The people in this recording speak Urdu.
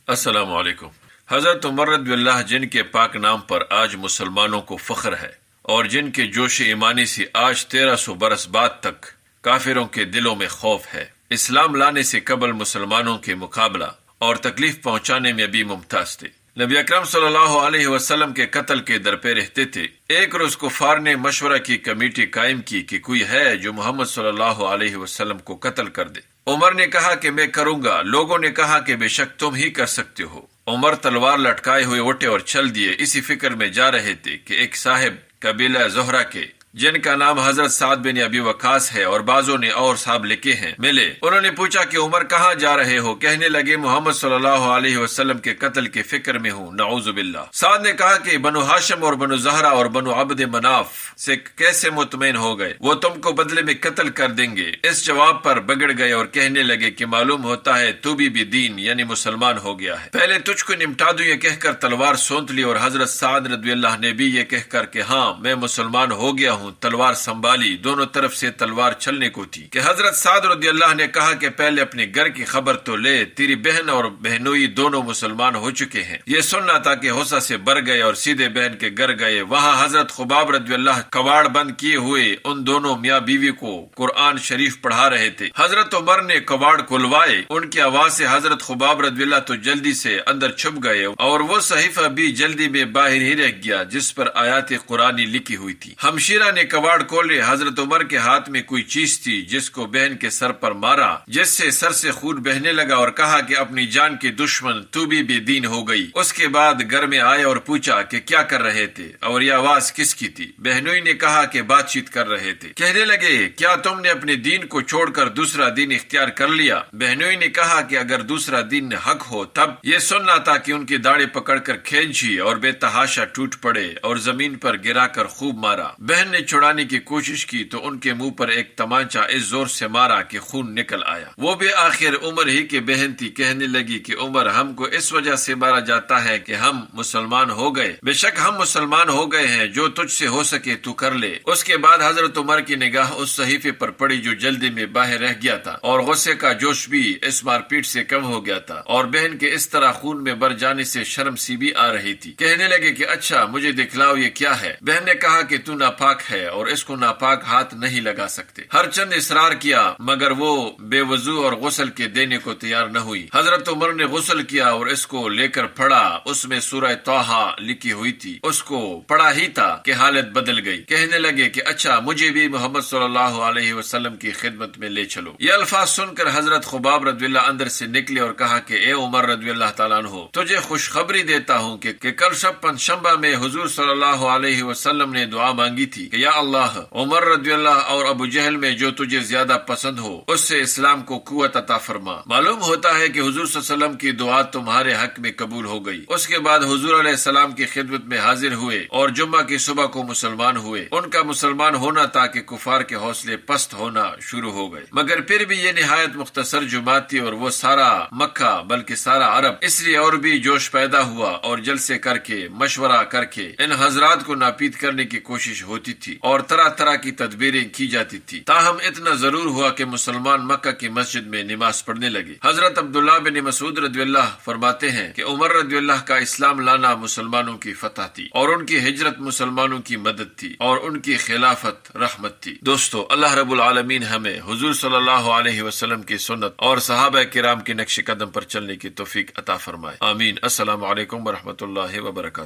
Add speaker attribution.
Speaker 1: السلام علیکم۔ حضرت عمر رضی اللہ جن کے پاک نام پر آج مسلمانوں کو فخر ہے اور جن کے جوش ایمانی سے آج 1300 برس بعد تک کافروں کے دلوں میں خوف ہے، اسلام لانے سے قبل مسلمانوں کے مقابلہ اور تکلیف پہنچانے میں بھی ممتاز تھے۔ نبی اکرم صلی اللہ علیہ وسلم کے قتل کے در پہ رہتے تھے۔ ایک روز کفار نے مشورہ کی کمیٹی قائم کی کہ کوئی ہے جو محمد صلی اللہ علیہ وسلم کو قتل کر دے۔ عمر نے کہا کہ میں کروں گا۔ لوگوں نے کہا کہ بے شک تم ہی کر سکتے ہو۔ عمر تلوار لٹکائے ہوئے اٹھے اور چل دیے۔ اسی فکر میں جا رہے تھے کہ ایک صاحب قبیلہ زہرہ کے جن کا نام حضرت سعد بن ابی وقاص ہے اور بعضوں نے اور صاحب لکھے ہیں ملے۔ انہوں نے پوچھا کہ عمر کہاں جا رہے ہو؟ کہنے لگے محمد صلی اللہ علیہ وسلم کے قتل کے فکر میں ہوں، نعوذ باللہ۔ سعد نے کہا کہ بنو ہاشم اور بنو زہرہ اور بنو عبد مناف سے کیسے مطمئن ہو گئے؟ وہ تم کو بدلے میں قتل کر دیں گے۔ اس جواب پر بگڑ گئے اور کہنے لگے کہ معلوم ہوتا ہے تو بھی دین یعنی مسلمان ہو گیا ہے۔ پہلے تجھ کو نمٹا دوں یہ کہہ کر تلوار سونت لی، اور حضرت سعد رضی اللہ نے بھی یہ کہہ کر کہ ہاں میں مسلمان ہو گیا ہوں تلوار سنبھالی۔ دونوں طرف سے تلوار چلنے کو تھی کہ حضرت سعد رضی اللہ نے کہا کہ پہلے اپنے گھر کی خبر تو لے، تیری بہن اور بہنوئی دونوں مسلمان ہو چکے ہیں۔ یہ سننا تھا کہ غصہ سے بر گئے اور سیدھے بہن کے گھر گئے۔ وہاں حضرت خباب رضی اللہ کواڑ بند کیے ہوئے ان دونوں میاں بیوی کو قرآن شریف پڑھا رہے تھے۔ حضرت عمر نے کواڑ کھلوائے۔ ان کی آواز سے حضرت خباب رضی اللہ تو جلدی سے اندر چھپ گئے اور وہ صحیفہ بھی جلدی میں باہر ہی رہ گیا جس پر آیات قرآنی لکھی ہوئی تھی۔ ہمشیرہ نے کواڑ کھولے۔ حضرت عمر کے ہاتھ میں کوئی چیز تھی جس کو بہن کے سر پر مارا، جس سے سر سے خون بہنے لگا، اور کہا کہ اپنی جان کے دشمن تو بھی بے دین ہو گئی۔ اس کے بعد گھر میں آئے اور پوچھا کہ کیا کر رہے تھے اور یہ آواز کس کی تھی؟ بہنوئی نے کہا کہ بات چیت کر رہے تھے۔ کہنے لگے کیا تم نے اپنے دین کو چھوڑ کر دوسرا دین اختیار کر لیا؟ بہنوئی نے کہا کہ اگر دوسرا دین حق ہو تب۔ یہ سننا تھا کہ ان کی داڑھی پکڑ کر کھینچی اور بے تحاشا ٹوٹ پڑے اور زمین پر گرا کر خوب مارا۔ بہن نے چھڑانے کی کوشش کی تو ان کے منہ پر ایک تمانچہ اس زور سے مارا کہ خون نکل آیا۔ وہ بھی آخر عمر ہی کی بہن تھی۔ کہنے لگی کہ عمر ہم کو اس وجہ سے مارا جاتا ہے کہ ہم مسلمان ہو گئے۔ بے شک ہم مسلمان ہو گئے ہیں، جو تجھ سے ہو سکے تو کر لے۔ اس کے بعد حضرت عمر کی نگاہ اس صحیفے پر پڑی جو جلدی میں باہر رہ گیا تھا، اور غصے کا جوش بھی اس مار پیٹ سے کم ہو گیا تھا، اور بہن کے اس طرح خون میں بر جانے سے شرم سی بھی آ رہی تھی۔ کہنے لگے کہ اچھا مجھے دکھلاؤ یہ کیا ہے؟ بہن نے کہا کہ تو ناپاک ہے اور اس کو ناپاک ہاتھ نہیں لگا سکتے۔ ہر چند اصرار کیا مگر وہ بے وضو اور غسل کے دینے کو تیار نہ ہوئی۔ حضرت عمر نے غسل کیا اور اس کو لے کر پڑھا۔ اس میں سورہ طٰہٰ لکھی ہوئی تھی۔ اس کو پڑھا ہی تھا کہ حالت بدل گئی۔ کہنے لگے کہ اچھا مجھے بھی محمد صلی اللہ علیہ وسلم کی خدمت میں لے چلو۔ یہ الفاظ سن کر حضرت خباب رضی اللہ اندر سے نکلے اور کہا کہ اے عمر رضی اللہ تعالیٰ عنہ، تجھے خوشخبری دیتا ہوں کہ کل شب پنجشنبہ میں حضور صلی اللہ علیہ وسلم نے دعا مانگی تھی کہ یا اللہ، عمر رضی اللہ اور ابو جہل میں جو تجھے زیادہ پسند ہو اس سے اسلام کو قوت عطا فرما۔ معلوم ہوتا ہے کہ حضور صلی اللہ علیہ وسلم کی دعا تمہارے حق میں قبول ہو گئی۔ اس کے بعد حضور علیہ السلام کی خدمت میں حاضر ہوئے اور جمعہ کی صبح کو مسلمان ہوئے۔ ان کا مسلمان ہونا تھا کہ کفار کے حوصلے پست ہونا شروع ہو گئے، مگر پھر بھی یہ نہایت مختصر جماعت تھی اور وہ سارا مکہ بلکہ سارا عرب، اس لیے اور بھی جوش پیدا ہوا اور جلسے کر کے مشورہ کر کے ان حضرات کو ناپید کرنے کی کوشش ہوتی تھی اور طرح طرح کی تدبیریں کی جاتی تھی۔ تاہم اتنا ضرور ہوا کہ مسلمان مکہ کی مسجد میں نماز پڑھنے لگے۔ حضرت عبداللہ بن مسعود رضی اللہ فرماتے ہیں کہ عمر رضی اللہ کا اسلام لانا مسلمانوں کی فتح تھی اور ان کی ہجرت مسلمانوں کی مدد تھی اور ان کی خلافت رحمت تھی۔ دوستو، اللہ رب العالمین ہمیں حضور صلی اللہ علیہ وسلم کی سنت اور صحابہ کرام کے نقش قدم پر چلنے کی توفیق عطا فرمائے، آمین۔ السلام علیکم ورحمۃ اللہ وبرکاتہ۔